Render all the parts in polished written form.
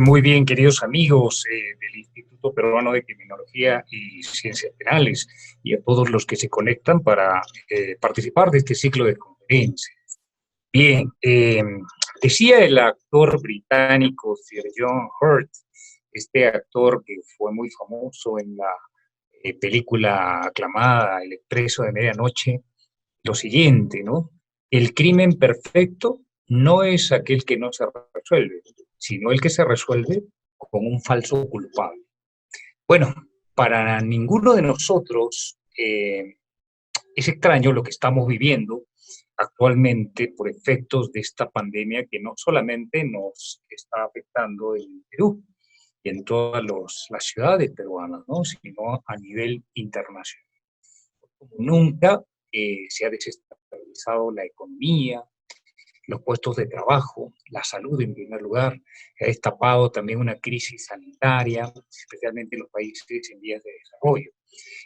Muy bien, queridos amigos del Instituto Peruano de Criminología y Ciencias Penales y a todos los que se conectan para participar de este ciclo de conferencias. Bien, decía el actor británico Sir John Hurt, este actor que fue muy famoso en la película aclamada El Expreso de Medianoche, lo siguiente, ¿no? El crimen perfecto no es aquel que no se resuelve, sino el que se resuelve con un falso culpable. Bueno, para ninguno de nosotros es extraño lo que estamos viviendo actualmente por efectos de esta pandemia que no solamente nos está afectando en Perú y en todas las ciudades peruanas, ¿no? Sino a nivel internacional. Como nunca se ha desestabilizado la economía, los puestos de trabajo, la salud en primer lugar, ha destapado también una crisis sanitaria, especialmente en los países en vías de desarrollo.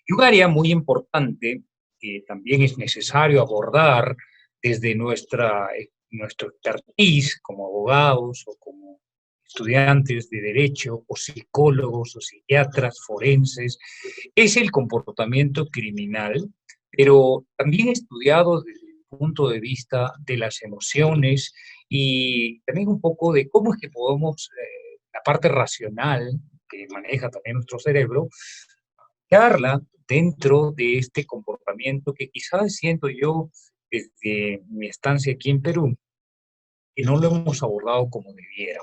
Y un área muy importante que también es necesario abordar desde nuestro expertise como abogados o como estudiantes de derecho o psicólogos o psiquiatras forenses, es el comportamiento criminal, pero también estudiado desde el punto de vista de las emociones y también un poco de cómo es que podemos, la parte racional que maneja también nuestro cerebro, darla dentro de este comportamiento que quizás siento yo desde mi estancia aquí en Perú, que no lo hemos abordado como debiera.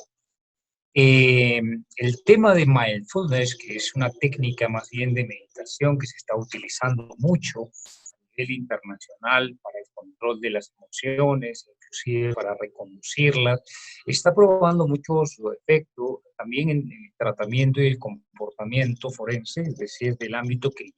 El tema de mindfulness, que es una técnica más bien de meditación que se está utilizando mucho a nivel internacional para el control de las emociones, inclusive para reconducirlas, está probando mucho su efecto también en el tratamiento y el comportamiento forense, es decir, del ámbito criminal.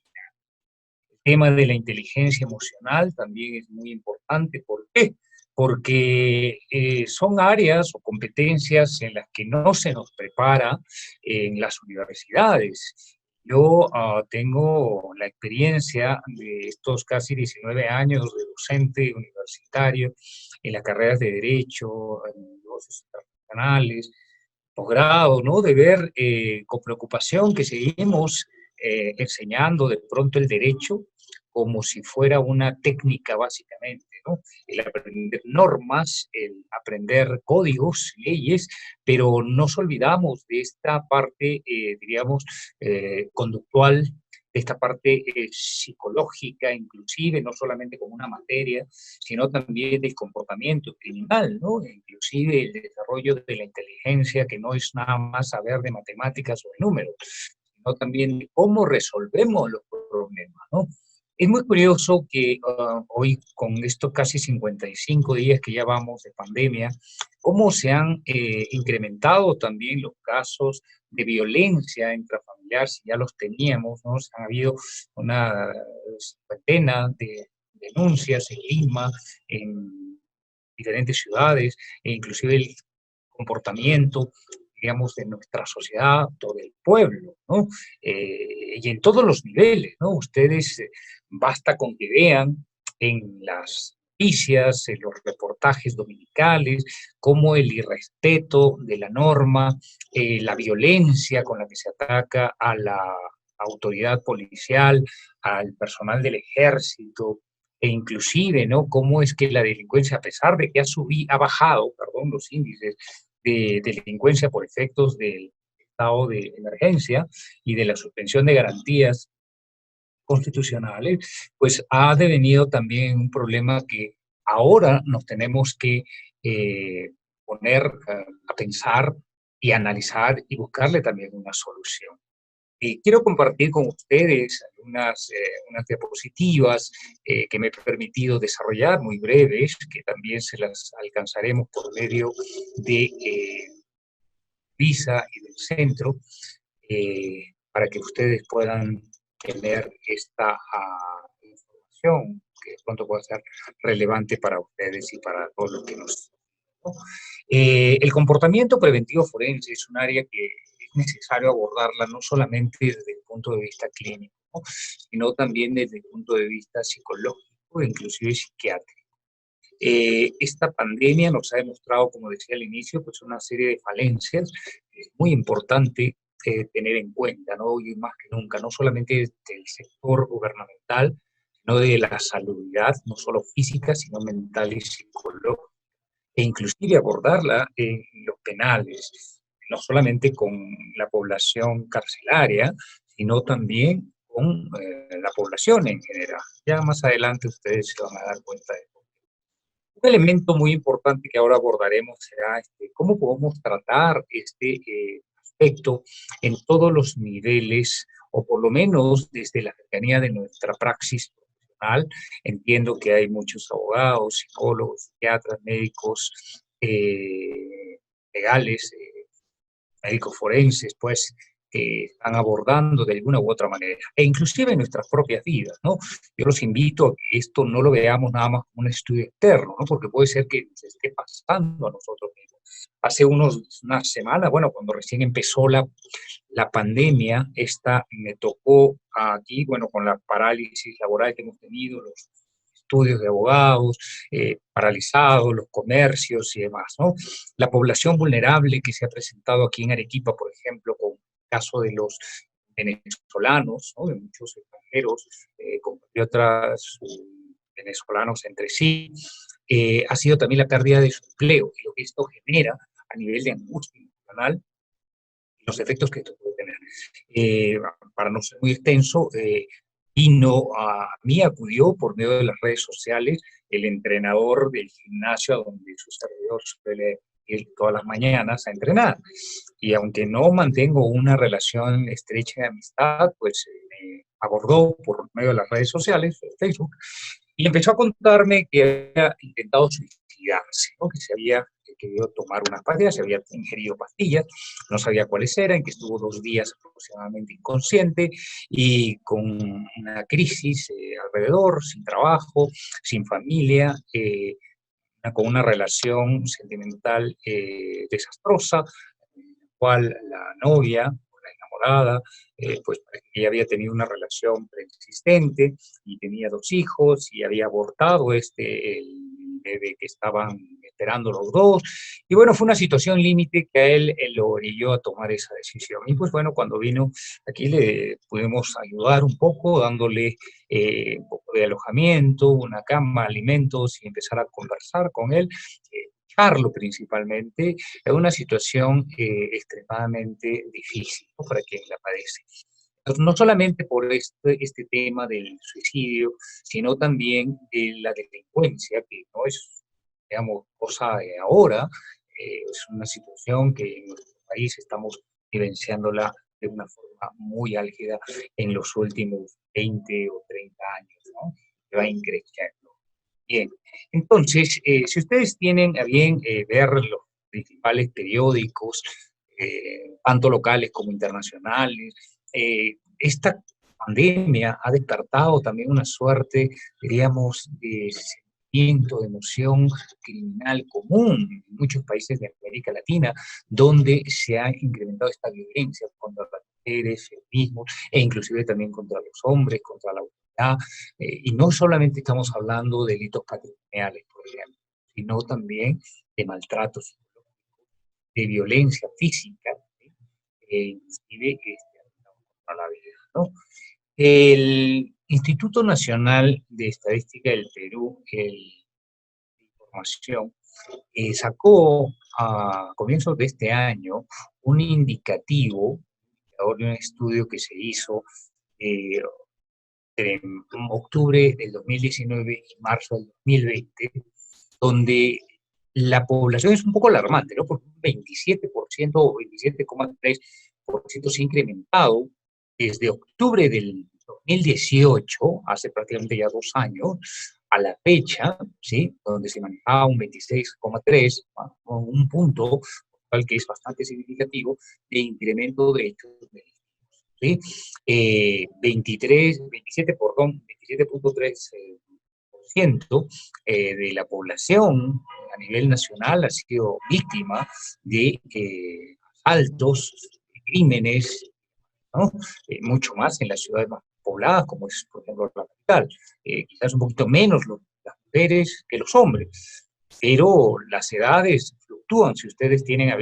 El tema de la inteligencia emocional también es muy importante. ¿Por qué? Porque son áreas o competencias en las que no se nos prepara en las universidades. Yo tengo la experiencia de estos casi 19 años de docente universitario en las carreras de Derecho, en negocios internacionales, posgrado, ¿no? De ver con preocupación que seguimos enseñando de pronto el derecho como si fuera una técnica básicamente, ¿no? El aprender normas, el aprender códigos, leyes, pero nos olvidamos de esta parte, diríamos, conductual, de esta parte psicológica, inclusive, no solamente como una materia, sino también del comportamiento criminal, ¿no? Inclusive el desarrollo de la inteligencia, que no es nada más saber de matemáticas o de números, sino también de cómo resolvemos los problemas, ¿no? Es muy curioso que hoy, con estos casi 55 días que ya vamos de pandemia, cómo se han incrementado también los casos de violencia intrafamiliar, si ya los teníamos, ¿no? Ha habido una centena de denuncias en Lima, en diferentes ciudades, e inclusive el comportamiento, digamos, de nuestra sociedad, todo el pueblo, ¿no? Y en todos los niveles, ¿no? Ustedes, basta con que vean en las noticias, en los reportajes dominicales, cómo el irrespeto de la norma, la violencia con la que se ataca a la autoridad policial, al personal del ejército, e inclusive, ¿no? Cómo es que la delincuencia, a pesar de que ha bajado, perdón, los índices de delincuencia por efectos del estado de emergencia y de la suspensión de garantías constitucionales, pues ha devenido también un problema que ahora nos tenemos que poner a pensar y analizar y buscarle también una solución. Quiero compartir con ustedes unas diapositivas que me he permitido desarrollar, muy breves, que también se las alcanzaremos por medio de Visa y del centro, para que ustedes puedan tener esta información que de pronto pueda ser relevante para ustedes y para todos los que nos... ¿no? El comportamiento preventivo forense es un área que es necesario abordarla no solamente desde el punto de vista clínico, ¿no? Sino también desde el punto de vista psicológico e inclusive psiquiátrico. Esta pandemia nos ha demostrado, como decía al inicio, pues una serie de falencias es muy importante tener en cuenta, ¿no? Hoy más que nunca, no solamente del sector gubernamental, sino de la salubridad, no solo física, sino mental y psicológica, e inclusive abordarla en los penales, no solamente con la población carcelaria, sino también con la población en general. Ya más adelante ustedes se van a dar cuenta de eso. Un elemento muy importante que ahora abordaremos será cómo podemos tratar este aspecto en todos los niveles, o por lo menos desde la cercanía de nuestra praxis profesional. Entiendo que hay muchos abogados, psicólogos, psiquiatras, médicos legales, médicos forenses, pues, que están abordando de alguna u otra manera, e inclusive en nuestras propias vidas, ¿no? Yo los invito a que esto no lo veamos nada más como un estudio externo, ¿no? Porque puede ser que nos esté pasando a nosotros mismos. Hace unas semanas, bueno, cuando recién empezó la pandemia, esta me tocó aquí, bueno, con la parálisis laboral que hemos tenido, los estudios de abogados, paralizados, los comercios y demás, ¿no? La población vulnerable que se ha presentado aquí en Arequipa, por ejemplo, con el caso de los venezolanos, ¿no? De muchos extranjeros, compatriotas venezolanos entre sí, ha sido también la pérdida de su empleo y lo que esto genera a nivel de angustia emocional, los efectos que esto puede tener. Para no ser muy extenso, vino a mí, acudió por medio de las redes sociales el entrenador del gimnasio a donde su servidor suele ir todas las mañanas a entrenar. Y aunque no mantengo una relación estrecha de amistad, pues me abordó por medio de las redes sociales, Facebook, y empezó a contarme que había intentado suicidarse, ¿no? Que se había querido tomar unas pastillas, se había ingerido pastillas, no sabía cuáles eran, que estuvo 2 días aproximadamente inconsciente y con una crisis alrededor, sin trabajo, sin familia, con una relación sentimental desastrosa, en la cual la novia, la enamorada, pues ella había tenido una relación preexistente y tenía 2 hijos y había abortado el bebé que estaban esperando los dos. Y bueno, fue una situación límite que a él lo orilló a tomar esa decisión. Y pues bueno, cuando vino aquí le pudimos ayudar un poco, dándole un poco de alojamiento, una cama, alimentos y empezar a conversar con él, escucharlo principalmente, es una situación extremadamente difícil, ¿no? Para quien la padece. Entonces, no solamente por este tema del suicidio, sino también de la delincuencia, que no es, digamos, cosa de ahora, es una situación que en nuestro país estamos vivenciándola de una forma muy álgida en los últimos 20 o 30 años, ¿no? Que va increciendo. Bien, entonces, si ustedes tienen a bien ver los principales periódicos, tanto locales como internacionales, esta pandemia ha despertado también una suerte, diríamos, de sentimiento, de emoción criminal común en muchos países de América Latina, donde se ha incrementado esta violencia contra las mujeres, feminismo, e inclusive también contra los hombres, contra la autoridad. Y no solamente estamos hablando de delitos patrimoniales, por ejemplo, sino también de maltratos, de violencia física, ¿sí? Inclusive contra la vida, ¿no? El Instituto Nacional de Estadística del Perú, información, sacó a comienzos de este año un indicativo de un estudio que se hizo eh, en octubre del 2019 y marzo del 2020, donde la población es un poco alarmante, ¿no? Porque un 27% o 27,3% se ha incrementado desde octubre del 2018, hace prácticamente ya 2 años, a la fecha, ¿sí? Donde se manejaba un 26,3, un punto, tal que es bastante significativo, de incremento de hechos delictivos, ¿sí? 27,3% de la población a nivel nacional ha sido víctima de asaltos, de crímenes, ¿no? Mucho más en las ciudades más pobladas, como es, por ejemplo, la capital. Quizás un poquito menos las mujeres que los hombres, pero las edades fluctúan, si ustedes tienen a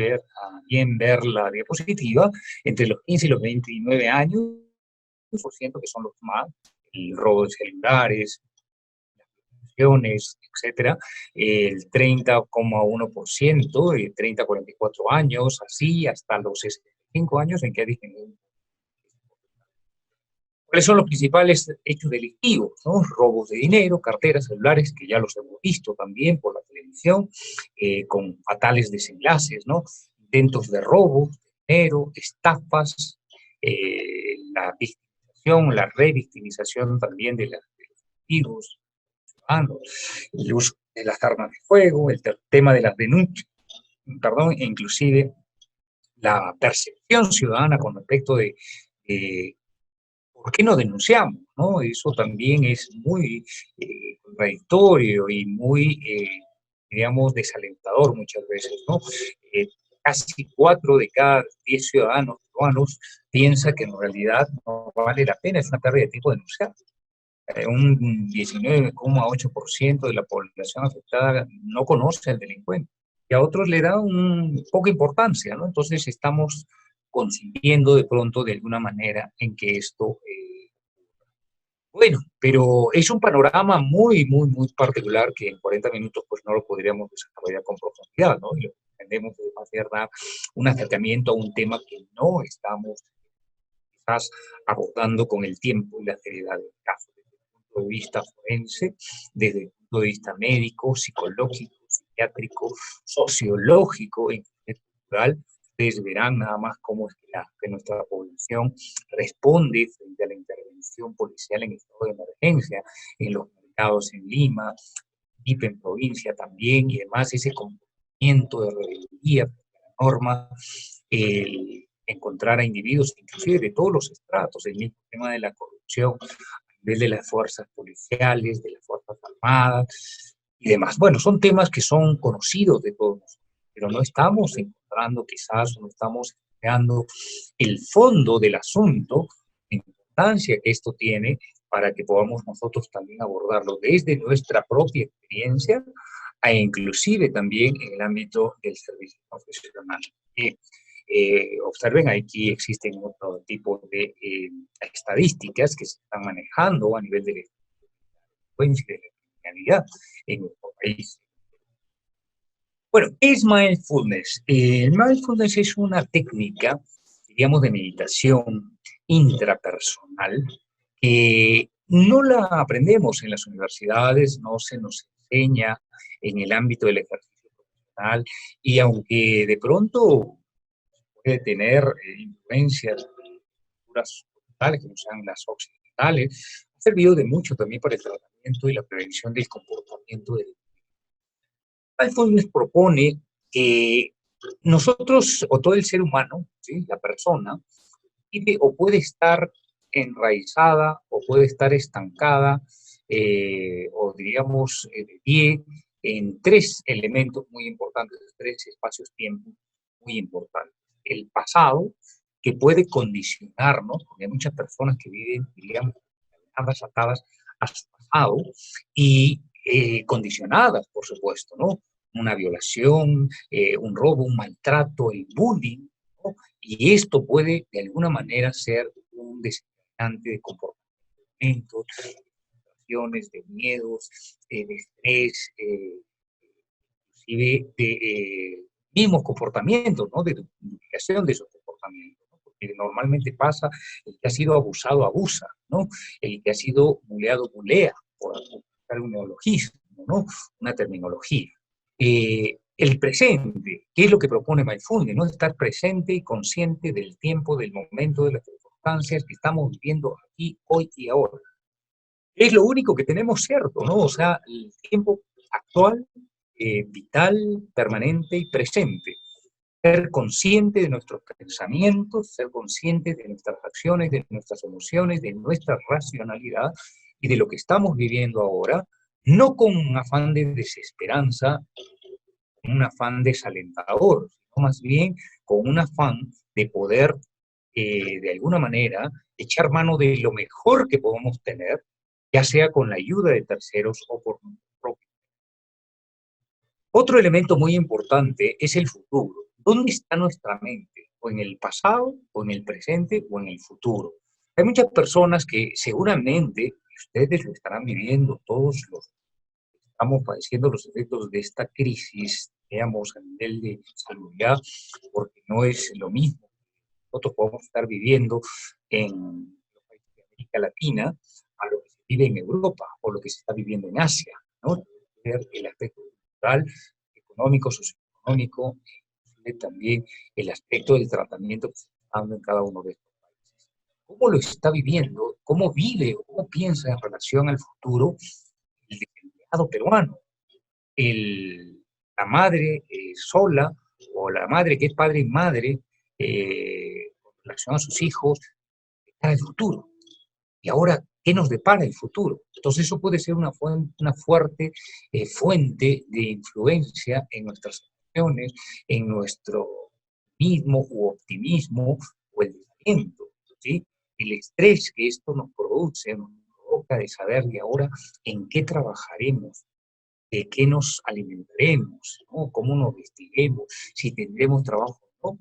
bien ver la diapositiva, entre los 15 y los 29 años, por ciento que son los más, el robo de celulares, etcétera, el 30,1%, 30 a 44 años, así hasta los 65 años en que ha disminuido. ¿Cuáles son los principales hechos delictivos? ¿No? Robos de dinero, carteras, celulares, que ya los hemos visto también por la televisión, con fatales desenlaces, ¿no? Intentos de robo, dinero, estafas, la victimización, la revictimización también de los testigos, el uso de las armas de fuego, el tema de las denuncias, perdón, e inclusive la percepción ciudadana con respecto de ¿por qué no denunciamos? ¿No? Eso también es muy contradictorio y muy, digamos, desalentador muchas veces, ¿no? Casi 4 de cada 10 ciudadanos peruanos piensa que en realidad no vale la pena, es una pérdida de tiempo denunciar. Un 19,8% de la población afectada no conoce al delincuente y a otros le da poca importancia, ¿no? Entonces estamos consintiendo de pronto de alguna manera en que esto, bueno, pero es un panorama muy, muy, muy particular que en 40 minutos pues no lo podríamos desarrollar con profundidad, ¿no? Y lo que pretendemos es hacer un acercamiento a un tema que no estamos quizás abordando con el tiempo y la seriedad del caso, desde el punto de vista forense, desde el punto de vista médico, psicológico, psiquiátrico, sociológico e cultural. Ustedes verán nada más cómo es que nuestra población responde frente a la intervención policial en estado de emergencia, en los mercados en Lima, y en provincia también, y además ese comportamiento de rebeldía a la norma, encontrar a individuos, inclusive de todos los estratos, el mismo tema de la corrupción a nivel de las fuerzas policiales, de las fuerzas armadas y demás. Bueno, son temas que son conocidos de todos nosotros, pero no estamos encontrando quizás, no estamos creando el fondo del asunto, la importancia que esto tiene para que podamos nosotros también abordarlo desde nuestra propia experiencia e inclusive también en el ámbito del servicio profesional. Observen, aquí existen otro tipo de estadísticas que se están manejando a nivel de la delincuencia y de la criminalidad en nuestro país. Bueno, ¿qué es mindfulness? El mindfulness es una técnica, digamos, de meditación intrapersonal que no la aprendemos en las universidades, no se nos enseña en el ámbito del ejercicio profesional, y aunque de pronto puede tener influencias de culturas occidentales, que no sean las occidentales, ha servido de mucho también para el tratamiento y la prevención del comportamiento del mindfulness. Propone que nosotros, o todo el ser humano, ¿sí?, la persona, vive o puede estar enraizada o puede estar estancada, o digamos, de pie en 3 elementos muy importantes, 3 espacios-tiempo muy importantes. El pasado, que puede condicionarnos, porque hay muchas personas que viven, digamos, atadas a su pasado y condicionadas, por supuesto, ¿no? Una violación, un robo, un maltrato, el bullying, ¿no? Y esto puede de alguna manera ser un desencadenante de comportamientos, de situaciones, de miedos, de estrés, inclusive de mismos comportamientos, ¿no? De duplicación de esos comportamientos, ¿no? Porque normalmente pasa, el que ha sido abusado abusa, ¿no? El que ha sido buleado bulea, por usar un neologismo, ¿no? Una terminología. El presente, ¿qué es lo que propone Mindfulness? ¿No? Estar presente y consciente del tiempo, del momento, de las circunstancias que estamos viviendo aquí, hoy y ahora. Es lo único que tenemos cierto, ¿no? O sea, el tiempo actual, vital, permanente y presente. Ser consciente de nuestros pensamientos, ser consciente de nuestras acciones, de nuestras emociones, de nuestra racionalidad y de lo que estamos viviendo ahora, no con un afán de desesperanza, un afán desalentador, sino más bien con un afán de poder, de alguna manera, echar mano de lo mejor que podemos tener, ya sea con la ayuda de terceros o por nuestro propio. Otro elemento muy importante es el futuro. ¿Dónde está nuestra mente? ¿O en el pasado, o en el presente, o en el futuro? Hay muchas personas que seguramente ustedes lo estarán viviendo, todos los estamos padeciendo los efectos de esta crisis, digamos, a nivel de salud, ya, porque no es lo mismo nosotros podemos estar viviendo en los países de América Latina a lo que se vive en Europa o lo que se está viviendo en Asia, ¿no? Ver el aspecto cultural, económico, socioeconómico, y también el aspecto del tratamiento que se está dando en cada uno de estos países. ¿Cómo lo está viviendo? ¿Cómo vive o cómo piensa en relación al futuro el empleado peruano? La madre sola o la madre que es padre y madre con relación a sus hijos, para el futuro. Y ahora, ¿qué nos depara el futuro? Entonces eso puede ser una fuerte fuente de influencia en nuestras acciones, en nuestro mismo u optimismo o el desaliento, ¿sí? El estrés que esto nos provoca de saber de ahora en qué trabajaremos, de qué nos alimentaremos, ¿no? Cómo nos vestiremos, si tendremos trabajo o no.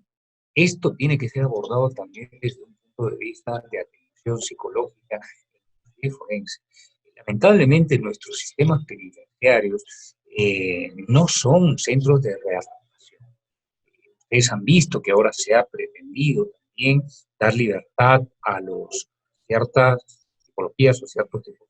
Esto tiene que ser abordado también desde un punto de vista de atención psicológica y forense. Lamentablemente nuestros sistemas penitenciarios no son centros de rehabilitación. Ustedes han visto que ahora se ha pretendido también dar libertad a los ciertas tipologías o ciertos tipos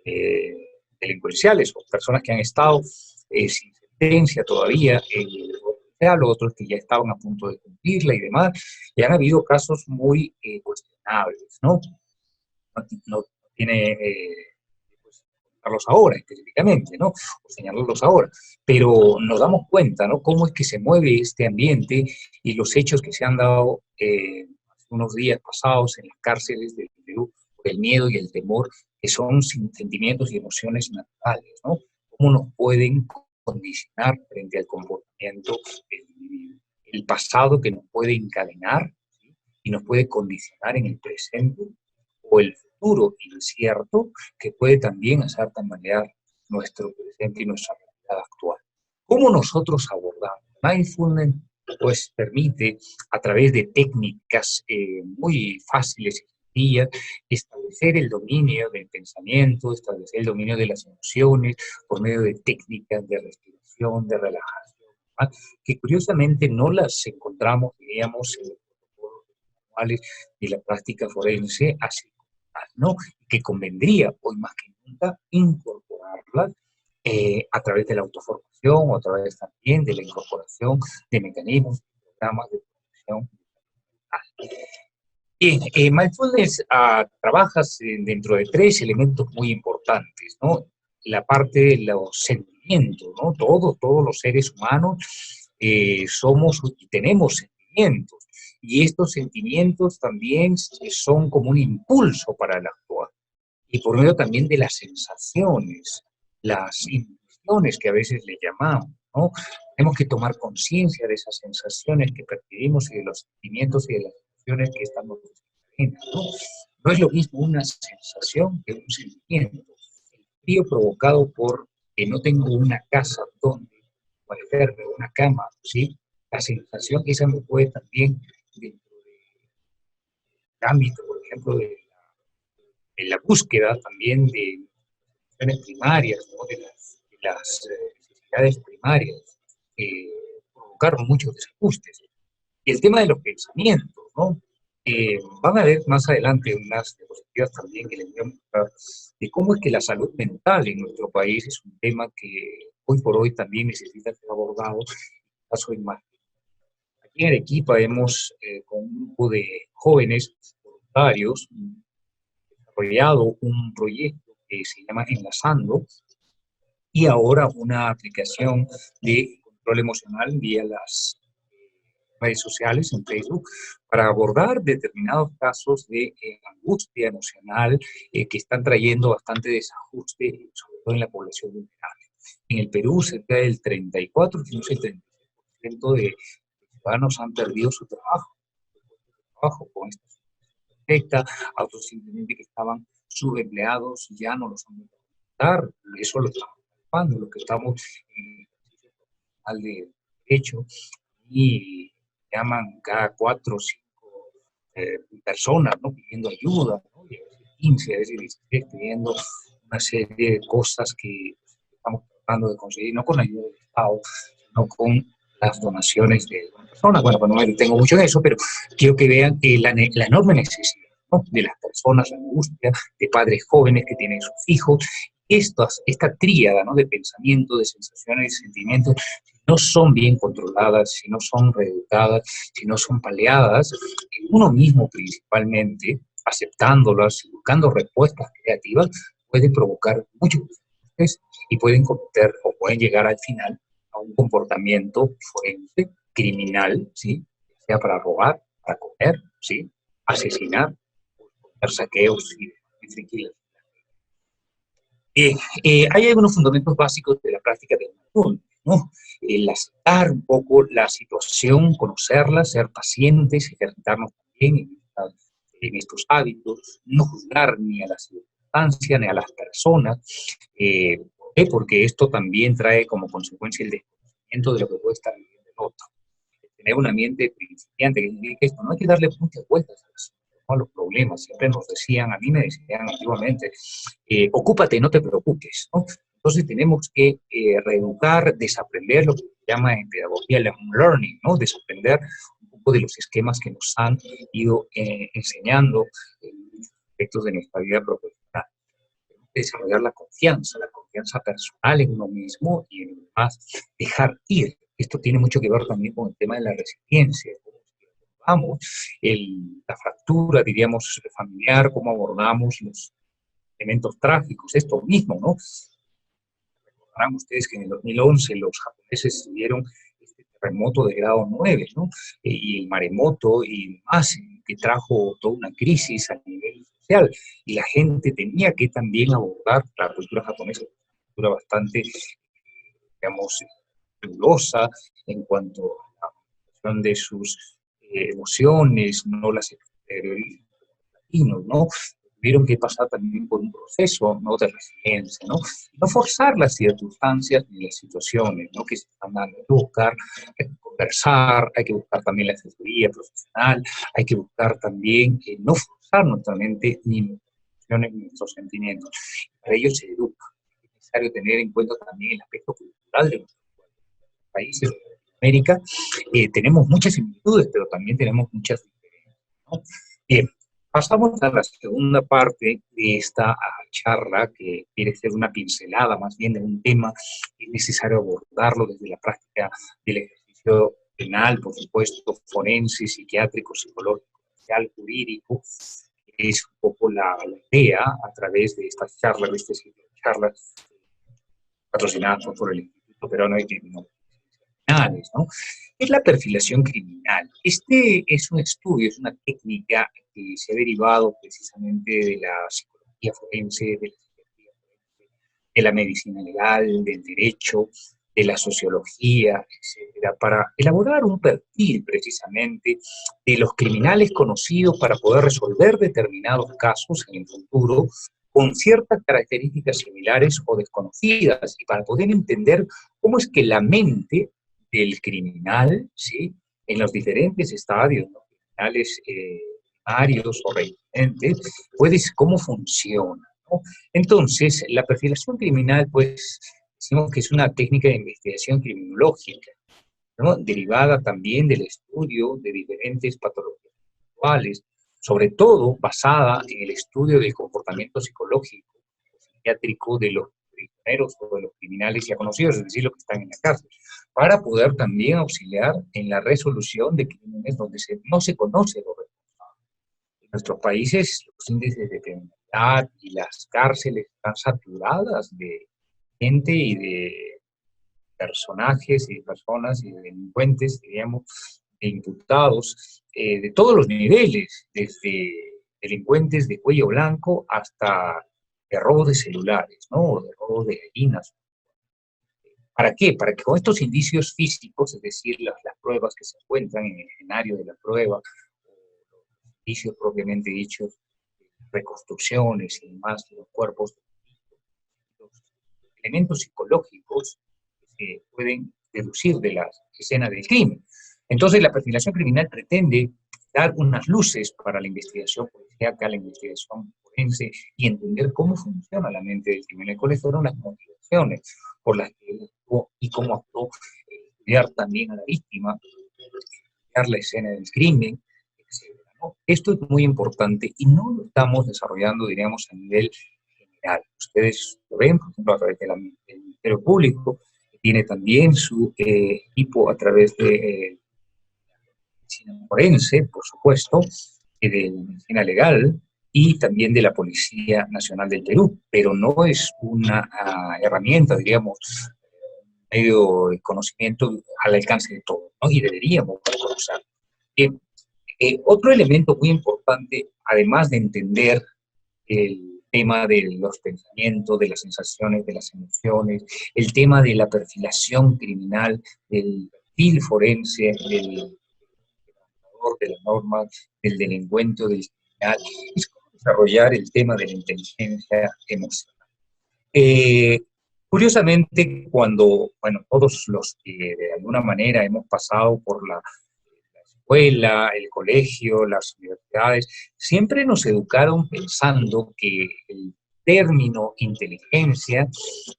eh, delincuenciales o personas que han estado sin sentencia todavía en el judicial, otros que ya estaban a punto de cumplirla y demás, y han habido casos muy cuestionables, ¿no? No tiene pues, contarlos ahora específicamente, ¿no? O señalarlos ahora, pero nos damos cuenta, ¿no? Cómo es que se mueve este ambiente y los hechos que se han dado unos días pasados en las cárceles del Perú, por el miedo y el temor, que son sentimientos y emociones naturales, ¿no? Cómo nos pueden condicionar frente al comportamiento del individuo. El pasado que nos puede encadenar, ¿sí? Y nos puede condicionar en el presente, o el futuro incierto que puede también hacer tambalear nuestro presente y nuestra realidad actual. ¿Cómo nosotros abordamos? Mindfulness pues permite a través de técnicas muy fáciles y sencillas establecer el dominio del pensamiento, establecer el dominio de las emociones por medio de técnicas de respiración, de relajación, ¿verdad? Que curiosamente no las encontramos, diríamos, en los protocolos manuales de la práctica forense, así ¿no? Que convendría hoy más que nunca incorporarlas a través de la autoformación o a través también de la incorporación de mecanismos y programas de protección. Bien, mindfulness trabajas dentro de tres elementos muy importantes, ¿no? La parte de los sentimientos, ¿no? Todos los seres humanos somos y tenemos sentimientos, y estos sentimientos también son como un impulso para el actuar, y por medio también de las sensaciones, las intuiciones que a veces le llamamos, ¿no? Tenemos que tomar conciencia de esas sensaciones que percibimos y de los sentimientos y de las emociones que estamos viviendo, ¿no? No es lo mismo una sensación que un sentimiento. El frío provocado por que no tengo una casa donde guarecerme, una cama, ¿sí? La sensación que esa me puede también, dentro del ámbito, por ejemplo, de la búsqueda también de necesidades primarias, ¿no? De las necesidades primarias, provocar muchos desajustes. Y el tema de los pensamientos, ¿no? Van a ver más adelante unas diapositivas también que les voy a mostrar de cómo es que la salud mental en nuestro país es un tema que hoy por hoy también necesita ser abordado. Caso en más. Aquí en Arequipa hemos, con un grupo de jóvenes voluntarios, desarrollado un proyecto que se llama Enlazando, y ahora una aplicación de control emocional vía las redes sociales, en Facebook, para abordar determinados casos de angustia emocional que están trayendo bastante desajuste, sobre todo en la población vulnerable. En el Perú, cerca del 34, si no es el 36% de ciudadanos han perdido su trabajo con esta directa, a otros simplemente que estaban subempleados ya no los han vuelto a contratar, eso lo estamos trabajando, lo que estamos en Internacional de Derecho, y llaman cada 4 o 5 personas, ¿no?, pidiendo ayuda, ¿no?, y a veces 15, a veces 16, pidiendo una serie de cosas que estamos tratando de conseguir, no con la ayuda del Estado, sino con las donaciones de una persona. Bueno, pues no me detengo mucho en eso, pero quiero que vean la enorme necesidad, ¿no?, de las personas, la angustia de padres jóvenes que tienen sus hijos. Esta tríada, ¿no?, de pensamiento, de sensaciones, de sentimientos, si no son bien controladas, si no son reeducadas, si no son paliadas, uno mismo principalmente, aceptándolas, buscando respuestas creativas, puede provocar muchos estrés y pueden cometer o pueden llegar al final a un comportamiento forense, criminal, ¿sí?, sea para robar, para comer, ¿sí?, asesinar, hacer saqueos y infringir. Hay algunos fundamentos básicos de la práctica del mindfulness, ¿no? El aceptar un poco la situación, conocerla, ser pacientes, ejercitarnos también en estos hábitos, no juzgar ni a las circunstancias ni a las personas. ¿Por qué? Porque esto también trae como consecuencia el desconocimiento de lo que puede estar viviendo el otro. Tener un ambiente principiante que indique esto, no hay que darle muchas vueltas a los problemas. Siempre nos decían, a mí me decían antiguamente, ocúpate, no te preocupes, ¿no? Entonces tenemos que reeducar, desaprender lo que se llama en pedagogía el unlearning, ¿no? Desaprender un poco de los esquemas que nos han ido enseñando en aspectos de nuestra vida profesional. Desarrollar la confianza personal en uno mismo y en los demás, dejar ir. Esto tiene mucho que ver también con el tema de la resiliencia, cómo la fractura, diríamos, familiar, cómo abordamos los elementos trágicos, esto mismo, ¿no? Recordarán ustedes que en el 2011 los japoneses tuvieron este terremoto de grado 9, ¿no? Y el maremoto y más, que trajo toda una crisis a nivel social, y la gente tenía que también abordar la cultura japonesa, una cultura bastante, digamos, rigurosa en cuanto a la manifestación de sus emociones, no las exteriorizan, ¿no? Tuvieron que pasar también por un proceso, ¿no?, de resiliencia, ¿no? No forzar las circunstancias ni las situaciones, ¿no?, que se están dando. Hay que buscar, hay que conversar, hay que buscar también la asesoría profesional, hay que buscar también no forzar nuestra mente ni nuestras emociones ni nuestros sentimientos. Para ello se educa. Es necesario tener en cuenta también el aspecto cultural de nuestros países de América. Tenemos muchas similitudes, pero también tenemos muchas diferencias, ¿no? Bien, pasamos a la segunda parte de esta charla, que quiere ser una pincelada más bien de un tema que es necesario abordarlo desde la práctica del ejercicio penal, por supuesto, forense, psiquiátrico, psicológico, social, jurídico. Es un poco la idea a través de estas charlas, de este ciclo de charlas patrocinadas por el Instituto Peruano de Criminología, ¿no? Es la perfilación criminal. Este es un estudio, es una técnica que se ha derivado precisamente de la psicología forense, de la psiquiatría forense, de la medicina legal, del derecho, de la sociología, etcétera, para elaborar un perfil precisamente de los criminales conocidos para poder resolver determinados casos en el futuro con ciertas características similares o desconocidas, y para poder entender cómo es que la mente del criminal, ¿sí?, en los diferentes estadios, los criminales primarios o reincidentes, pues cómo funciona, ¿no? Entonces, la perfilación criminal, pues, decimos que es una técnica de investigación criminológica, ¿no?, derivada también del estudio de diferentes patologías actuales, sobre todo basada en el estudio del comportamiento psicológico, psiquiátrico de los prisioneros o de los criminales ya conocidos, es decir, los que están en la cárcel, para poder también auxiliar en la resolución de crímenes donde no se conoce los responsables. En nuestros países, los índices de criminalidad y las cárceles están saturadas de gente y de personajes y de personas y de delincuentes, diríamos, de imputados de todos los niveles, desde delincuentes de cuello blanco hasta de robo de celulares, ¿no?, o de robo de gallinas. ¿Para qué? Para que con estos indicios físicos, es decir, las pruebas que se encuentran en el escenario de la prueba, o los indicios propiamente dichos, reconstrucciones y demás de los cuerpos, los elementos psicológicos que se pueden deducir de la escena del crimen. Entonces, la perfilación criminal pretende dar unas luces para la investigación policíaca, la investigación forense, y entender cómo funciona la mente del criminal, cuáles fueron las motivaciones por las que él actuó y cómo actuó, estudiar también a la víctima, estudiar la escena del crimen, etc., ¿no? Esto es muy importante y no lo estamos desarrollando, diríamos, a nivel general. Ustedes lo ven, por ejemplo, a través del Ministerio Público, que tiene también su equipo a través de medicina forense, por supuesto, de medicina legal y también de la Policía Nacional del Perú, pero no es una herramienta, diríamos, medio de conocimiento al alcance de todos, ¿no? Y deberíamos usar. Bien, otro elemento muy importante, además de entender el tema de los pensamientos, de las sensaciones, de las emociones, el tema de la perfilación criminal, del perfil forense, del de las normas, del delincuente o del criminal, es cómo desarrollar el tema de la inteligencia emocional. Eh, Curiosamente, cuando, bueno, todos los que de alguna manera hemos pasado por la escuela, el colegio, las universidades, siempre nos educaron pensando que el término inteligencia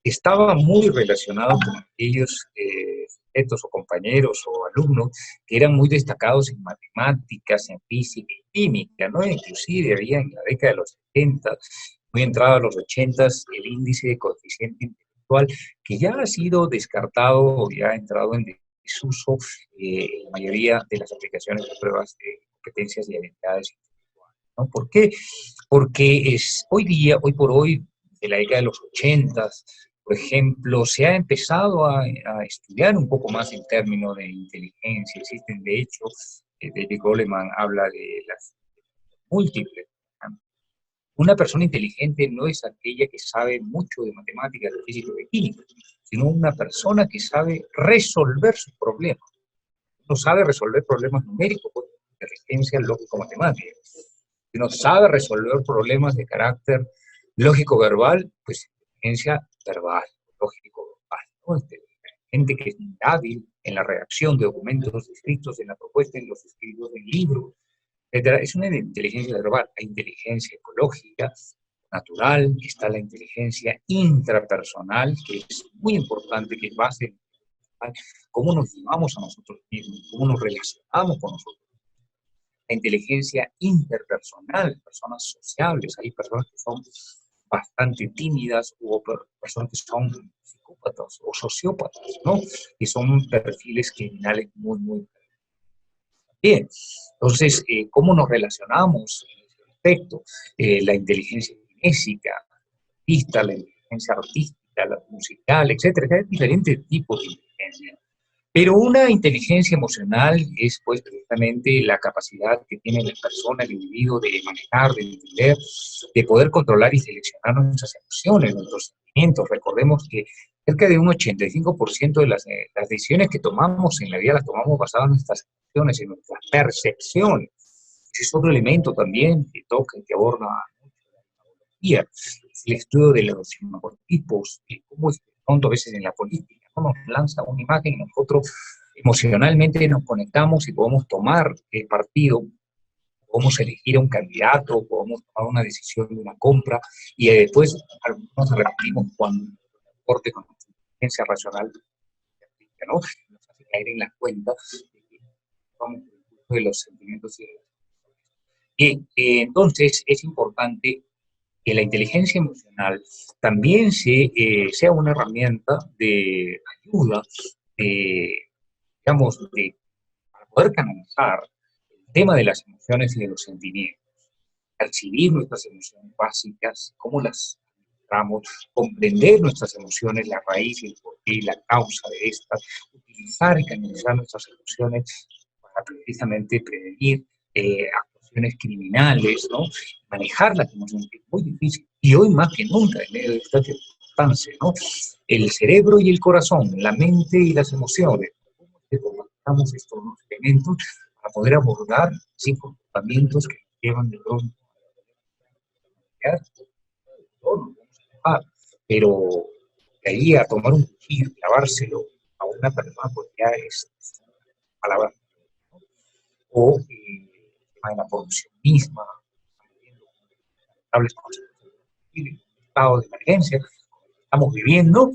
estaba muy relacionado con aquellos sujetos o compañeros o alumnos que eran muy destacados en matemáticas, en física y química, ¿no? Inclusive había en la década de los 70, muy entrado a los 80, el índice de coeficiente intelectual, que ya ha sido descartado o ya ha entrado en desuso la mayoría de las aplicaciones de pruebas de competencias y habilidades intelectuales, ¿no? ¿Por qué? Porque hoy día, hoy por hoy, de la década de los 80, por ejemplo, se ha empezado a estudiar un poco más el término de inteligencia. Existen, de hecho, David Goleman habla de las múltiples. Una persona inteligente no es aquella que sabe mucho de matemáticas, de física, de química, sino una persona que sabe resolver sus problemas. No sabe resolver problemas numéricos, pues, inteligencia lógico-matemática. Si no sabe resolver problemas de carácter lógico-verbal, pues inteligencia verbal, lógico-verbal, ¿no? Gente que es hábil en la redacción de documentos escritos, en la propuesta, en los escritos del libro, etcétera. Es una inteligencia verbal. Hay inteligencia ecológica, natural, está la inteligencia intrapersonal, que es muy importante, que es base cómo nos llevamos a nosotros mismos, cómo nos relacionamos con nosotros. La inteligencia interpersonal, personas sociables, hay personas que son bastante tímidas o personas que son psicópatas o sociópatas, ¿no? Que son perfiles criminales muy, muy bien. Entonces, ¿cómo nos relacionamos en ese aspecto? La inteligencia kinésica, la inteligencia artística, la musical, etcétera. Hay diferentes tipos de inteligencia. Pero una inteligencia emocional es, pues, precisamente la capacidad que tiene la persona, el individuo, de manejar, de entender, de poder controlar y seleccionar nuestras emociones, nuestros sentimientos. Recordemos que cerca de un 85% de las decisiones que tomamos en la vida las tomamos basadas en nuestras emociones, en nuestras percepciones. Ese es otro elemento también que toca y que aborda mucho el estudio de los tipos, cómo es que pronto a veces en la política nos lanza una imagen y nosotros emocionalmente nos conectamos y podemos tomar partido, podemos elegir a un candidato, podemos tomar una decisión de una compra y después nos arrepentimos cuando el corte con nuestra inteligencia racional, ¿no? Nos hace caer en la cuenta de que somos de los sentimientos y entonces es importante que la inteligencia emocional también sea una herramienta de ayuda, de, digamos, para poder canalizar el tema de las emociones y de los sentimientos, percibir nuestras emociones básicas, cómo las administramos, comprender nuestras emociones, la raíz, el porqué, la causa de estas, utilizar y canalizar nuestras emociones para precisamente prevenir actuaciones criminales, ¿no? Manejar las emociones es muy difícil y hoy más que nunca en medio de esta circunstancia, ¿no? El cerebro y el corazón, la mente y las emociones, cómo conectamos estos dos elementos para poder abordar ¿sí? Comportamientos que nos llevan de pronto a pero de ahí a tomar un cuchillo, clavárselo a un una persona podría es palabra, o el tema de la producción misma, estado de emergencia, estamos viviendo,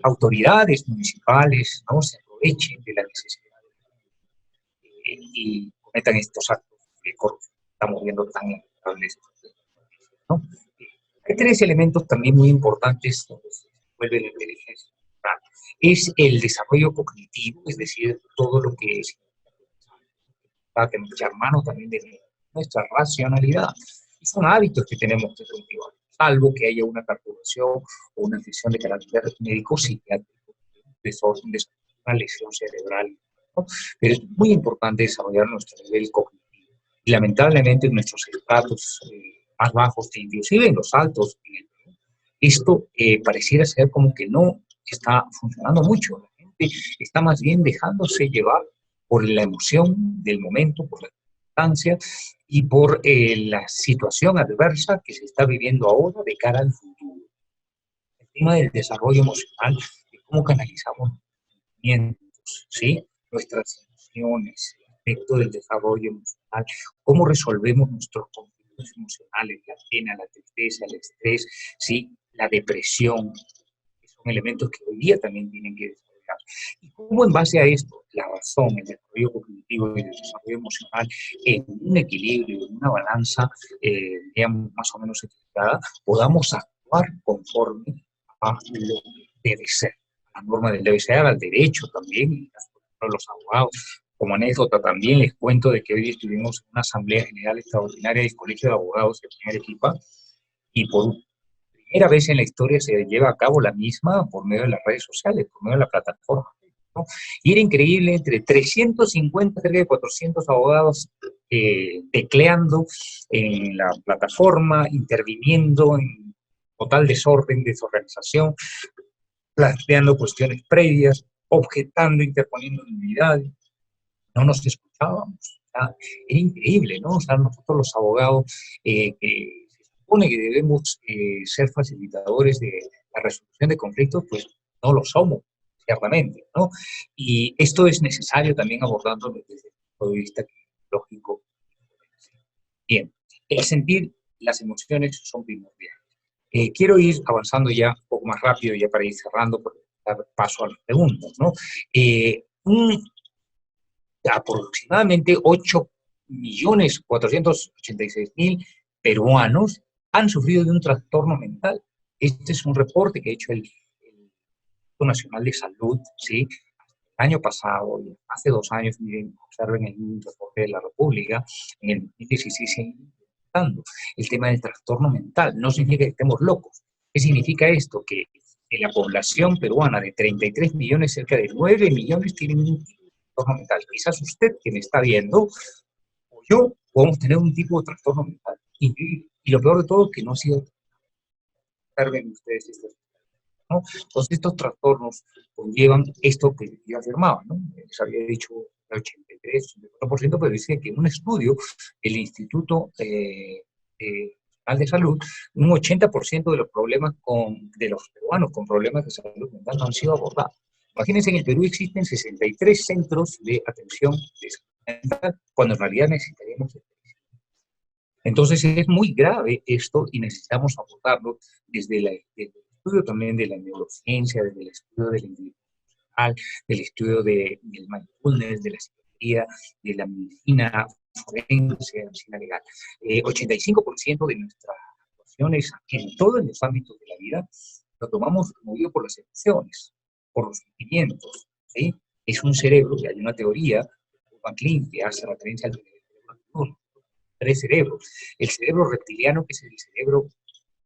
autoridades municipales no se aprovechen de la necesidad y cometan estos actos de corrupción que estamos viendo tan estables, ¿no? Hay tres elementos también muy importantes donde se vuelve la inteligencia. Es el desarrollo cognitivo, es decir, todo lo que es para que echar mano también de nuestra racionalidad. Y son hábitos que tenemos que cultivar, salvo que haya una perturbación o una afección de carácter médico psiquiátrico, desorden, una lesión cerebral, ¿no? Pero es muy importante desarrollar nuestro nivel cognitivo. Y lamentablemente en nuestros estratos más bajos, inclusive en los altos, esto pareciera ser como que no está funcionando mucho. La gente está más bien dejándose llevar por la emoción del momento, por la circunstancia y por la situación adversa que se está viviendo ahora de cara al futuro. El tema del desarrollo emocional, de cómo canalizamos los sentimientos, ¿sí? Nuestras emociones, el aspecto del desarrollo emocional, cómo resolvemos nuestros conflictos emocionales, la pena, la tristeza, el estrés, ¿sí? La depresión, que son elementos que hoy día también tienen que desarrollar. Y cómo en base a esto, la razón, el desarrollo cognitivo y el desarrollo emocional, en un equilibrio, en una balanza, digamos, más o menos equilibrada, podamos actuar conforme a lo que debe ser, a la norma del debe ser, al derecho también, a los abogados. Como anécdota también les cuento de que hoy estuvimos en una asamblea general extraordinaria del Colegio de Abogados de Primer Equipa, y por primera vez en la historia se lleva a cabo la misma por medio de las redes sociales, por medio de la plataforma, ¿no? Y era increíble, entre 350, cerca de 400 abogados tecleando en la plataforma, interviniendo en total desorden, desorganización, planteando cuestiones previas, objetando, interponiendo nulidades. No nos escuchábamos. O sea, era increíble, ¿no? O sea, nosotros los abogados se supone que debemos ser facilitadores de la resolución de conflictos, pues no lo somos, ciertamente, ¿no? Y esto es necesario también abordarlo desde el punto de vista lógico. Bien, el sentir, las emociones son primordiales. Quiero ir avanzando ya un poco más rápido, ya para ir cerrando, para dar paso a las preguntas, ¿no? Aproximadamente 8.486.000 peruanos han sufrido de un trastorno mental. Este es un reporte que ha hecho el Instituto Nacional de Salud, ¿sí? El año pasado, hace 2 años, miren, observen el reporte de la República, en el 2016 el tema del trastorno mental. No significa que estemos locos. ¿Qué significa esto? Que en la población peruana de 33 millones, cerca de 9 millones tienen un trastorno mental. Quizás usted que me está viendo, o yo, podemos tener un tipo de trastorno mental. Y lo peor de todo, que no ha sido, observen ustedes esto, ¿no? Entonces estos trastornos conllevan esto que yo afirmaba, ¿no? Les había dicho el 83, 84%, pero dice que en un estudio, el Instituto Nacional de Salud, un 80% de los problemas de los peruanos con problemas de salud mental no han sido abordados. Imagínense, en el Perú existen 63 centros de atención de salud mental, cuando en realidad necesitaríamos. Entonces es muy grave esto y necesitamos abordarlo desde el estudio también de la neurociencia, desde el estudio del individuo, del estudio del mindfulness, de la psicología, de la medicina forense, de la medicina legal. 85% de nuestras actuaciones en todos los ámbitos de la vida lo tomamos movido por las emociones, por los sentimientos, ¿sí? Es un cerebro, y hay una teoría, Van Klint, que hace referencia al cerebro, 3 cerebros. El cerebro reptiliano, que es el cerebro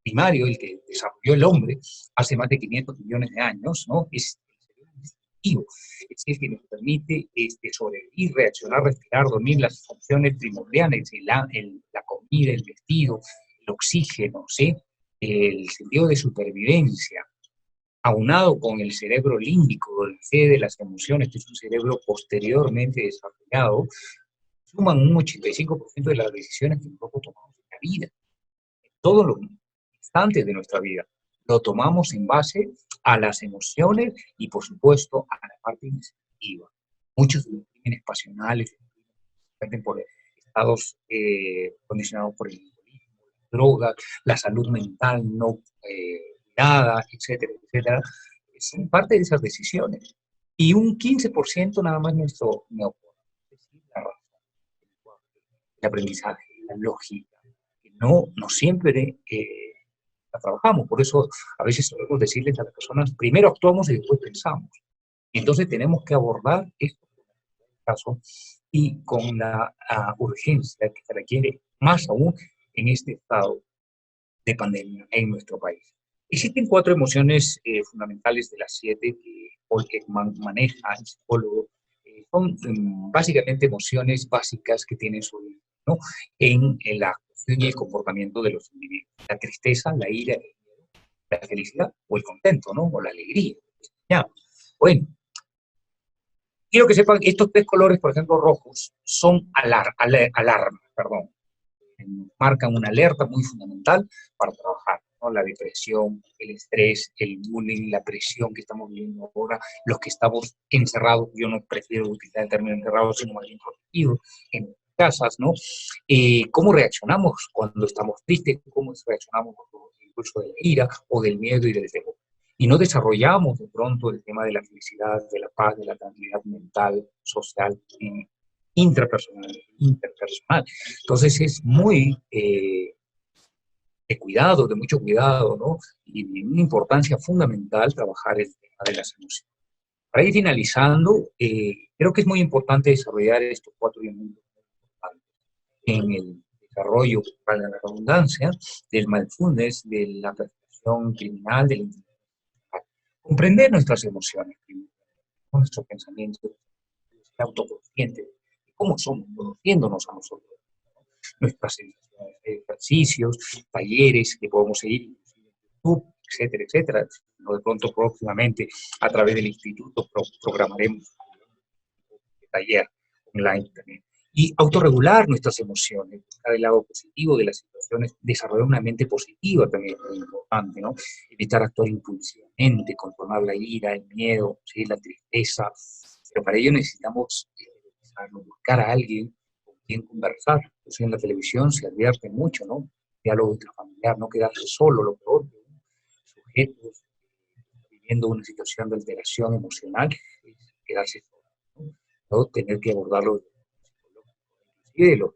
primario, el que desarrolló el hombre hace más de 500 millones de años, ¿no? Es el cerebro instintivo, es el que nos permite sobrevivir, reaccionar, respirar, dormir, las funciones primordiales, la comida, el vestido, el oxígeno, ¿sí? El sentido de supervivencia, aunado con el cerebro límbico, el C de las emociones, que es un cerebro posteriormente desarrollado, suman un 85% de las decisiones que nosotros tomamos en la vida, en todos los instantes de nuestra vida. Lo tomamos en base a las emociones y, por supuesto, a la parte instintiva. Muchos de los crímenes pasionales se cometen por estados condicionados por el alcoholismo, drogas, la salud mental no cuidada, etcétera, etcétera. Son parte de esas decisiones. Y un 15% nada más nuestro neocórtex, es decir, la razón, el aprendizaje, la lógica, que no siempre la trabajamos. Por eso a veces solemos decirles a las personas, primero actuamos y después pensamos. Y entonces tenemos que abordar esto caso y con la urgencia que se requiere, más aún en este estado de pandemia en nuestro país. Existen 4 emociones fundamentales de las 7 que Paul Ekman maneja, el psicólogo. Son básicamente emociones básicas que tienen su origen, ¿no?, en la actuación y el comportamiento de los individuos. La tristeza, la ira, la felicidad o el contento, ¿no?, o la alegría. Ya. Bueno, quiero que sepan, estos 3 colores, por ejemplo, rojos, son alarma, perdón. Marcan una alerta muy fundamental para trabajar, ¿no? La depresión, el estrés, el bullying, la presión que estamos viviendo ahora, los que estamos encerrados, yo no prefiero utilizar el término encerrados, sino más bien protegidos en casas, ¿no? ¿Cómo reaccionamos cuando estamos tristes? ¿Cómo reaccionamos incluso de la ira o del miedo y del temor? Y no desarrollamos de pronto el tema de la felicidad, de la paz, de la tranquilidad mental, social, intrapersonal, interpersonal. Entonces es muy de cuidado, de mucho cuidado, ¿no? Y de una importancia fundamental trabajar el tema de las emociones. Para ir finalizando, creo que es muy importante desarrollar estos 4 elementos en el desarrollo, para la redundancia, del mindfulness, de la percepción criminal, del comprender nuestras emociones, nuestros pensamientos, ser autoconsciente, cómo somos, conociéndonos a nosotros, nuestras ejercicios, talleres que podemos seguir en YouTube, etcétera, etcétera. De pronto próximamente a través del instituto programaremos un taller online también. Y autorregular nuestras emociones, buscar el lado positivo de las situaciones, desarrollar una mente positiva también es muy importante, ¿no? Evitar actuar impulsivamente, controlar la ira, el miedo, ¿sí?, la tristeza, pero para ello necesitamos buscar a alguien con quien conversar. Pues en la televisión se advierte mucho, ¿no? Diálogo intrafamiliar, no quedarse solo, lo peor de un sujeto viviendo una situación de alteración emocional es quedarse solo, ¿no? Tener que abordarlo de los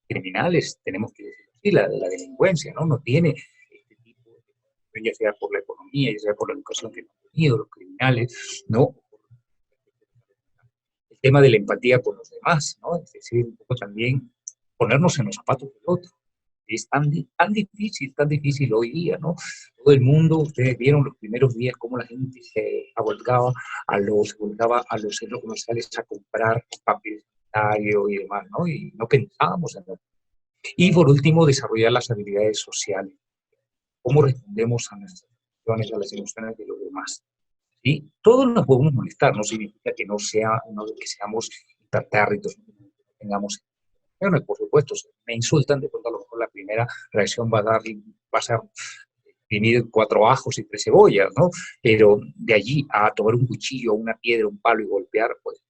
criminales, tenemos que decir así, la delincuencia, ¿no? No tiene este tipo de, ya sea por la economía, ya sea por la educación que han tenido los criminales, ¿no? El tema de la empatía con los demás, ¿no? Es decir, un poco también ponernos en los zapatos del otro. Es tan difícil hoy día, ¿no? Todo el mundo, ustedes vieron los primeros días cómo la gente se volcaba a los centros comerciales a comprar papel sanitario y demás, ¿no? Y no pensábamos en eso. Y por último, desarrollar las habilidades sociales. ¿Cómo respondemos a nuestras emociones, a las emociones de los demás? ¿Sí? Todos nos podemos molestar, no significa que que seamos hipertérritos, no tengamos. Bueno, por supuesto, si me insultan, de pronto a lo mejor la primera reacción va a ser exprimir 4 ajos y 3 cebollas, ¿no? Pero de allí a tomar un cuchillo, una piedra, un palo y golpear, pues,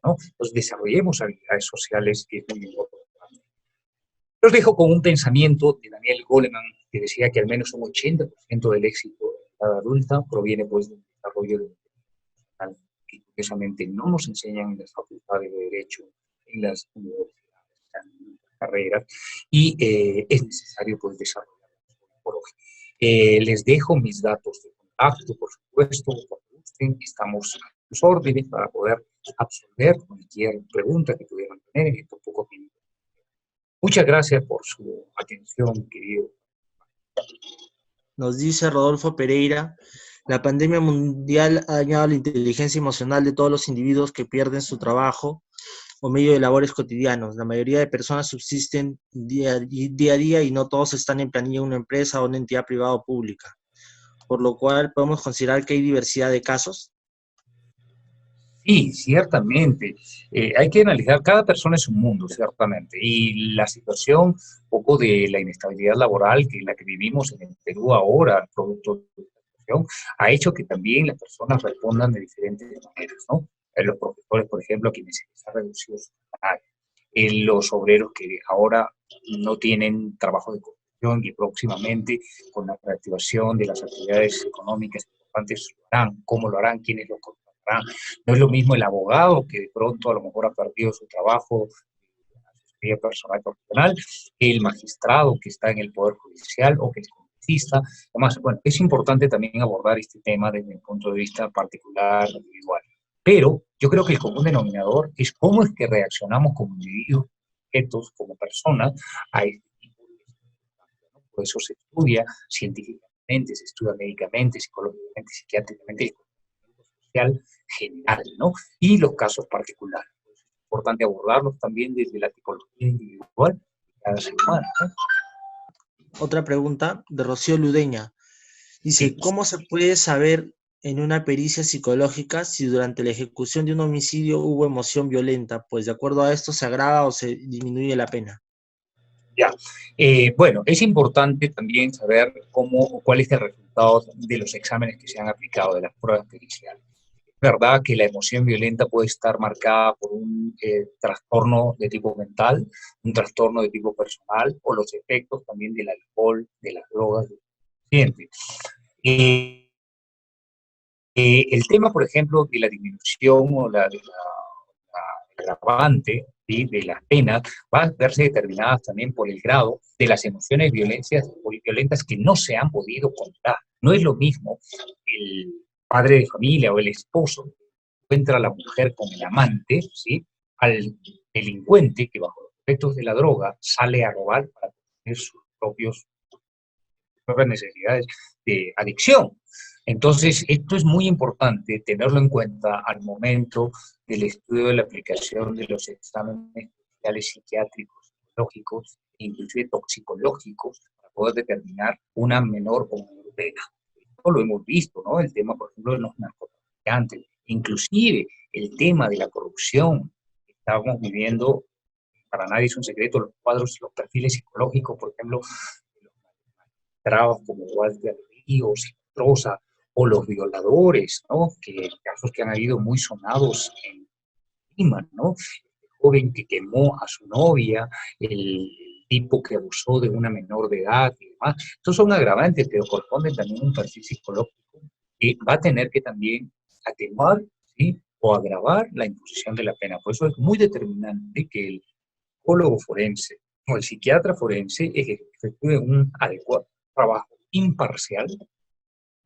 ¿no? Entonces desarrollemos habilidades sociales, que es muy importante. Los dejo con un pensamiento de Daniel Goleman, que decía que al menos un 80% del éxito de la edad adulta proviene, pues, del desarrollo de que curiosamente no nos enseñan en las facultades de Derecho, en las universidades, en las carreras, y es necesario, pues, desarrollarlo por hoy. Les dejo mis datos de contacto, por supuesto, cuando gusten, estamos a sus órdenes para poder absolver cualquier pregunta que pudieran tener en estos pocos minutos. Muchas gracias por su atención, querido. Nos dice Rodolfo Pereira, la pandemia mundial ha dañado la inteligencia emocional de todos los individuos que pierden su trabajo o medio de labores cotidianos. La mayoría de personas subsisten día a día y no todos están en planilla de una empresa o una entidad privada o pública, por lo cual podemos considerar que hay diversidad de casos. Sí, ciertamente. Hay que analizar, cada persona es un mundo, ciertamente. Y la situación, un poco de la inestabilidad laboral que la que vivimos en el Perú ahora, producto de la educación, ha hecho que también las personas respondan de diferentes maneras, ¿no? Los profesores, por ejemplo, a quienes se les ha reducido su salario, los obreros que ahora no tienen trabajo de construcción y próximamente con la reactivación de las actividades económicas importantes lo harán, cómo lo harán, quiénes lo contratarán. No es lo mismo el abogado que de pronto a lo mejor ha perdido su trabajo personal profesional, el magistrado que está en el Poder Judicial o que es congresista. Además, bueno, es importante también abordar este tema desde el punto de vista particular, individual. Pero yo creo que el común denominador es cómo es que reaccionamos como individuos, objetos, como personas, a este tipo de circunstancias, ¿no? Por eso se estudia científicamente, se estudia médicamente, psicológicamente, psiquiátricamente, el comportamiento social general, ¿no? Y los casos particulares. Es importante abordarlos también desde la tipología individual de cada ser humano, ¿no? Otra pregunta de Rocío Ludeña. Dice, Sí. ¿cómo se puede saber en una pericia psicológica si durante la ejecución de un homicidio hubo emoción violenta? Pues de acuerdo a esto se agrava o se disminuye la pena. Ya. Bueno, es importante también saber cuál es el resultado de los exámenes que se han aplicado, de las pruebas periciales. Es verdad que la emoción violenta puede estar marcada por un trastorno de tipo mental, un trastorno de tipo personal o los efectos también del alcohol, de las drogas del paciente. Eh, el tema, por ejemplo, de la disminución o la agravante, ¿sí?, de las penas va a verse determinadas también por el grado de las emociones violentas que no se han podido controlar. No es lo mismo el padre de familia o el esposo que encuentra a la mujer con el amante, ¿sí?, al delincuente que bajo los efectos de la droga sale a robar para tener sus propias necesidades de adicción. Entonces, esto es muy importante tenerlo en cuenta al momento del estudio de la aplicación de los exámenes especiales psiquiátricos, psicológicos e inclusive toxicológicos para poder determinar una menor o mayor pena. Esto lo hemos visto, ¿no? El tema, por ejemplo, de los narcotraficantes, inclusive el tema de la corrupción que estamos viviendo, para nadie es un secreto, los cuadros, los perfiles psicológicos, por ejemplo, de los magistrados como Walter Ríos, Troza, o los violadores, ¿no? Casos que han habido muy sonados en Lima, ¿no? El joven que quemó a su novia, el tipo que abusó de una menor de edad y demás. Estos son agravantes, pero corresponden también a un perfil psicológico que va a tener que también atenuar, ¿sí?, o agravar la imposición de la pena. Por eso es muy determinante que el psicólogo forense o el psiquiatra forense efectúe un adecuado trabajo imparcial,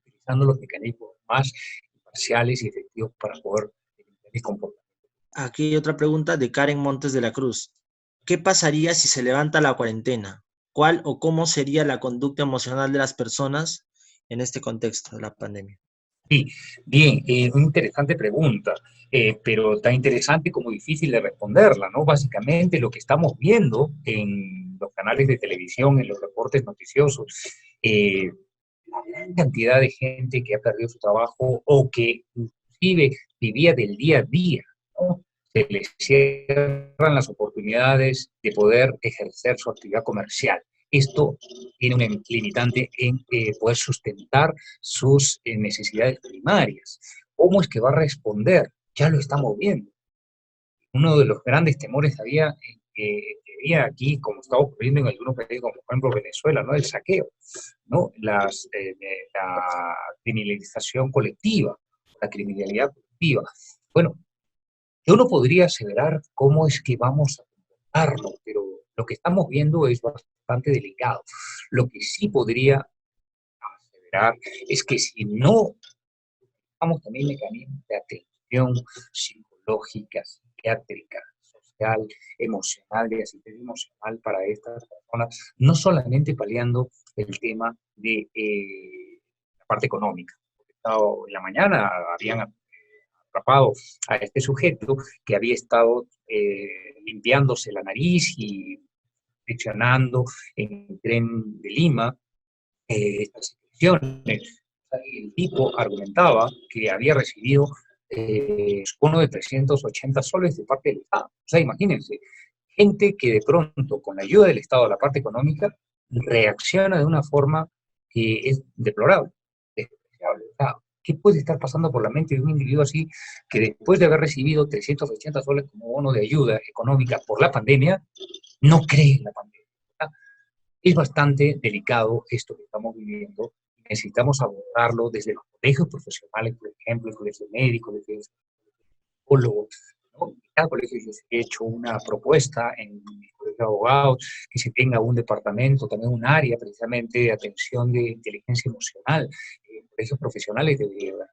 utilizando los mecanismos más imparciales y efectivos para poder delimitar el comportamiento. Aquí hay otra pregunta de Karen Montes de la Cruz. ¿Qué pasaría si se levanta la cuarentena? ¿Cuál o cómo sería la conducta emocional de las personas en este contexto de la pandemia? Sí, bien, una interesante pregunta, pero tan interesante como difícil de responderla, ¿no? Básicamente lo que estamos viendo en los canales de televisión, en los reportes noticiosos, la gran cantidad de gente que ha perdido su trabajo o que inclusive vivía del día a día, ¿no? Se les cierran las oportunidades de poder ejercer su actividad comercial. Esto tiene un limitante en poder sustentar sus necesidades primarias. ¿Cómo es que va a responder? Ya lo estamos viendo. Uno de los grandes temores que había aquí, como está ocurriendo en algunos países, como por ejemplo Venezuela, ¿no? El saqueo, ¿no? La criminalización colectiva, la criminalidad colectiva. Bueno, yo no podría aseverar cómo es que vamos a comportarlo, pero lo que estamos viendo es bastante delicado. Lo que sí podría aseverar es que si no usamos también mecanismos de atención psicológica, psiquiátrica, social, emocional, de asistencia emocional para estas personas, no solamente paliando el tema de la parte económica. En la mañana habían atrapado a este sujeto que había estado limpiándose la nariz y inspeccionando en el tren de Lima estas secciones. El tipo argumentaba que había recibido su bono de 380 soles de parte del Estado. O sea, imagínense, gente que de pronto, con la ayuda del Estado, la parte económica, reacciona de una forma que es deplorable, inexplicable. O sea, ¿qué puede estar pasando por la mente de un individuo así que después de haber recibido 380 soles como bono de ayuda económica por la pandemia, no cree en la pandemia? Es bastante delicado esto que estamos viviendo. Necesitamos abordarlo desde los colegios profesionales, por ejemplo, el colegio médico, el colegio psicólogo, ¿no? En cada colegio yo he hecho una propuesta en mi colegio de abogados, que se tenga un departamento, también un área precisamente de atención de inteligencia emocional. En colegios profesionales debería haber.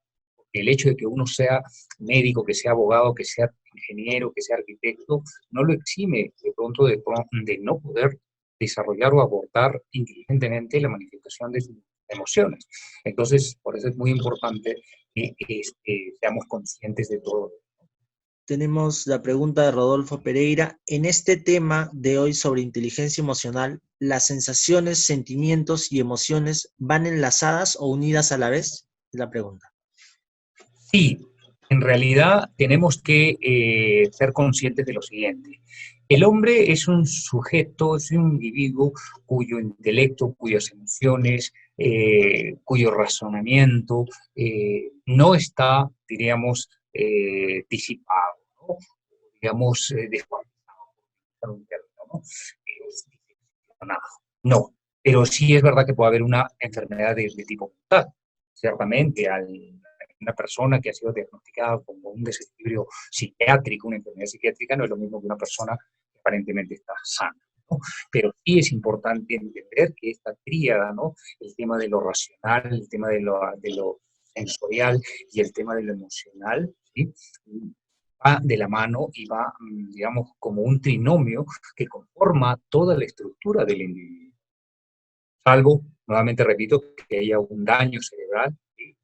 El hecho de que uno sea médico, que sea abogado, que sea ingeniero, que sea arquitecto, no lo exime de no poder desarrollar o abordar inteligentemente la manifestación de sus emociones. Entonces, por eso es muy importante que seamos conscientes de todo. Tenemos la pregunta de Rodolfo Pereira. En este tema de hoy sobre inteligencia emocional, ¿las sensaciones, sentimientos y emociones van enlazadas o unidas a la vez? Es la pregunta. Sí, en realidad tenemos que ser conscientes de lo siguiente. El hombre es un sujeto, es un individuo cuyo intelecto, cuyas emociones, cuyo razonamiento no está, diríamos, disipado, ¿no? Digamos, descuartizado, ¿no? Diseccionado. No, pero sí es verdad que puede haber una enfermedad de tipo mental. Ciertamente, una persona que ha sido diagnosticada como un desequilibrio psiquiátrico, una enfermedad psiquiátrica, no es lo mismo que una persona que aparentemente está sana, ¿no? Pero sí es importante entender que esta tríada, ¿no? El tema de lo racional, el tema de lo sensorial y el tema de lo emocional, ¿sí? Va de la mano y va, digamos, como un trinomio que conforma toda la estructura del individuo. Salvo, nuevamente repito, que haya un daño cerebral, ¿sí?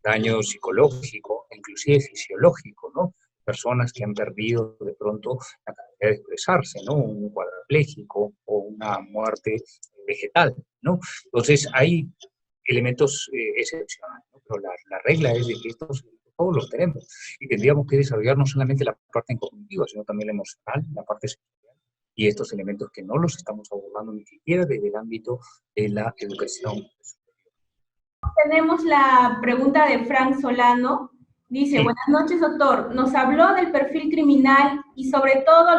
Daño psicológico, inclusive fisiológico, ¿no? Personas que han perdido de pronto la capacidad de expresarse, ¿no? Un cuadrapléjico o una muerte vegetal, ¿no? Entonces hay elementos excepcionales, ¿no? Pero la regla es de que estos todos los tenemos y tendríamos que desarrollar no solamente la parte cognitiva, sino también la emocional, la parte social y estos elementos que no los estamos abordando ni siquiera desde el ámbito de la educación. Tenemos la pregunta de Frank Solano. Dice, sí. Buenas noches, doctor. Nos habló del perfil criminal y sobre todo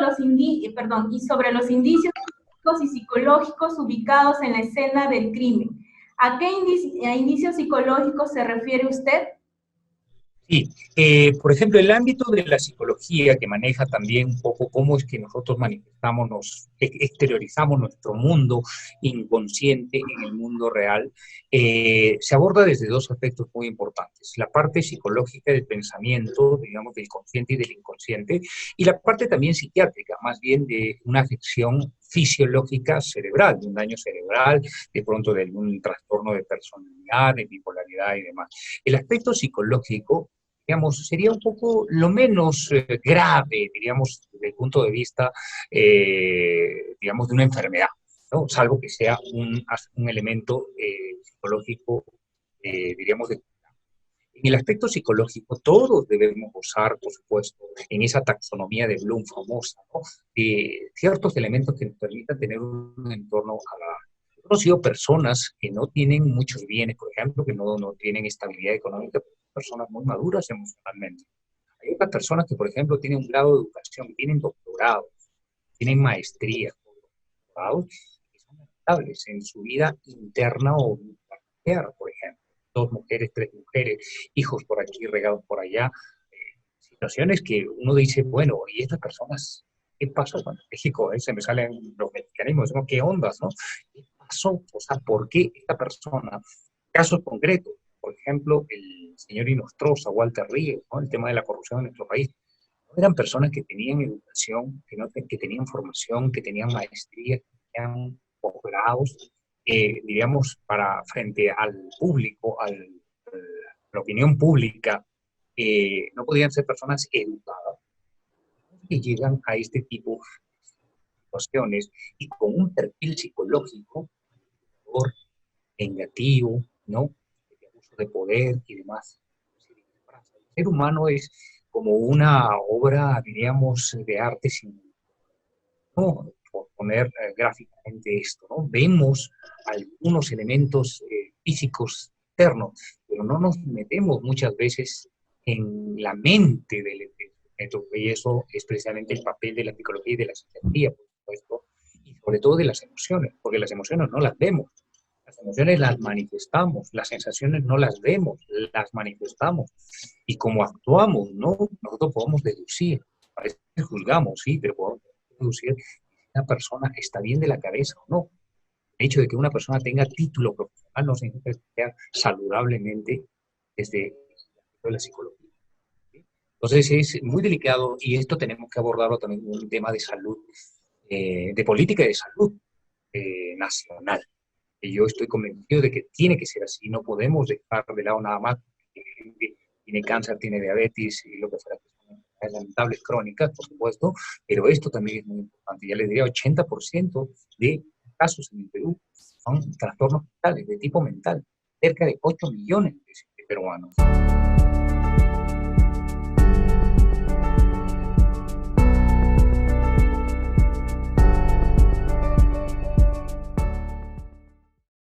y sobre los indicios físicos y psicológicos ubicados en la escena del crimen. ¿A qué indicios psicológicos se refiere usted? Sí, por ejemplo, el ámbito de la psicología que maneja también un poco cómo es que nosotros manifestamos, exteriorizamos nuestro mundo inconsciente en el mundo real, se aborda desde dos aspectos muy importantes. La parte psicológica del pensamiento, digamos, del consciente y del inconsciente, y la parte también psiquiátrica, más bien de una afección fisiológica cerebral, de un daño cerebral, de pronto de algún trastorno de personalidad, de bipolaridad y demás. El aspecto psicológico, digamos, sería un poco lo menos grave, diríamos, desde el punto de vista, digamos, de una enfermedad, ¿no? Salvo que sea un elemento psicológico, diríamos, de... En el aspecto psicológico, todos debemos gozar, por supuesto, en esa taxonomía de Bloom famosa, ¿no? Ciertos elementos que nos permitan tener un entorno agradable. He conocido personas que no tienen muchos bienes, por ejemplo, que no tienen estabilidad económica, personas muy maduras emocionalmente. Hay otras personas que, por ejemplo, tienen un grado de educación, tienen doctorados, tienen maestrías, doctorados, que son estables en su vida interna o familiar, por ejemplo. 2 mujeres, 3 mujeres, hijos por aquí, regados por allá. Situaciones que uno dice, bueno, ¿y estas personas qué pasó? Bueno, en México se me salen los mexicanismos, ¿no? ¿Qué ondas, no? ¿Qué pasó? O sea, ¿por qué esta persona? Casos concretos, por ejemplo, el señor Inostroza, Walter Ríos, ¿no? El tema de la corrupción en nuestro país. No eran personas que tenían educación, que tenían formación, que tenían maestría, que tenían posgrados, diríamos, frente al público, a la opinión pública, no podían ser personas educadas que llegan a este tipo de situaciones y con un perfil psicológico negativo, ¿no? De abuso de poder y demás. El ser humano es como una obra, diríamos, de arte sin, ¿no? Por poner gráficamente esto, ¿no? Vemos algunos elementos físicos externos, pero no nos metemos muchas veces en la mente del sujeto, y eso es precisamente el papel de la psicología y de la psiquiatría, por supuesto, y sobre todo de las emociones, porque las emociones no las vemos, las emociones las manifestamos, las sensaciones no las vemos, las manifestamos, y como actuamos, ¿no? Nosotros podemos deducir, a veces juzgamos, sí, pero podemos deducir si una persona está bien de la cabeza o no. El hecho de que una persona tenga título profesional no significa que sea saludablemente desde la psicología. ¿Sí? Entonces es muy delicado y esto tenemos que abordarlo también como un tema de salud, de política y de salud nacional. Y yo estoy convencido de que tiene que ser así. No podemos dejar de lado nada más que tiene cáncer, tiene diabetes y lo que fuera, que son lamentables crónicas, por supuesto, pero esto también es muy importante. Ya les diría, 80% de casos en el Perú son trastornos mentales, de tipo mental. Cerca de 8 millones de peruanos.